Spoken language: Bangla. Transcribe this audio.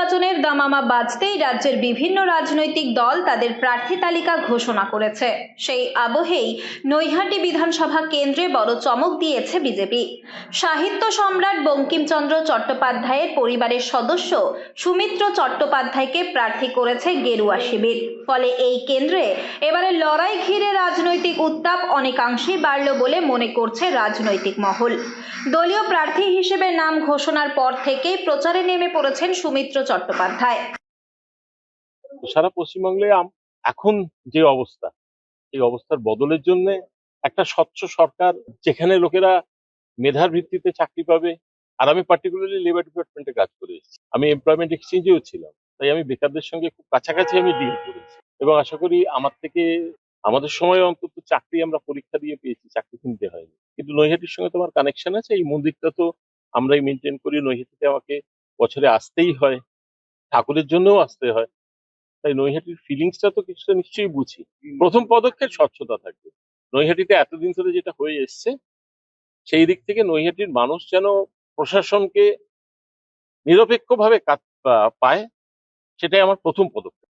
নির্বাচনের দামামা বাজতেই রাজ্যের বিভিন্ন রাজনৈতিক দল তাদের প্রার্থী তালিকা ঘোষণা করেছে। সেই আবহেই নৈহাটি বিধানসভা কেন্দ্রে বড় চমক দিয়েছে বিজেপি। সাহিত্য সম্রাট বঙ্কিমচন্দ্র চট্টোপাধ্যায়ের পরিবারের সদস্য সুমিত্র চট্টোপাধ্যায়কে প্রার্থী করেছে গেরুয়া শিবির। ফলে এই কেন্দ্রে এবারে লড়াই ঘিরে রাজনৈতিক উত্তাপ অনেকাংশেই বাড়ল বলে মনে করছে রাজনৈতিক মহল। দলীয় প্রার্থী হিসেবে নাম ঘোষণার পর থেকেই প্রচারে নেমে পড়েছেন সুমিত্র চট্টোপাধ্যায়। সারা পশ্চিমবঙ্গে এখন যে অবস্থা, এই অবস্থার বদলের জন্য একটা স্বচ্ছ সরকার, যেখানে লোকেরা মেধার ভিত্তিতে চাকরি পাবে। আর আমি পার্টিকুলারলি লেবার ডিপার্টমেন্টে কাজ করে এসেছি, আমি এমপ্লয়মেন্ট এক্সচেঞ্জেও ছিলাম, তাই আমি বেকারদের সঙ্গে খুব কাছাকাছি আমি ডিল করেছি এবং আশা করি আমাদের সময় অন্তত চাকরি আমরা পরীক্ষা দিয়ে পেয়েছি, চাকরি কিনতে হয়নি। কিন্তু নৈহাটির সঙ্গে তোমার কানেকশন আছে, এই মন্দিরটা তো আমরাই মেনটেন করি। নৈহাটিতে আমাকে বছরে আসতেই হয়, ঠাকুরের জন্যও আসতে হয়, তাই নৈহাটির ফিলিংসটা তো কিছুটা নিশ্চয়ই বুঝি। প্রথম পদক্ষেপ স্বচ্ছতা থাকবে। নৈহাটিতে এতদিন ধরে যেটা হয়ে এসছে, সেই দিক থেকে নৈহাটির মানুষ যেন প্রশাসনকে নিরপেক্ষভাবে কাজ পায়, সেটাই আমার প্রথম পদক্ষেপ।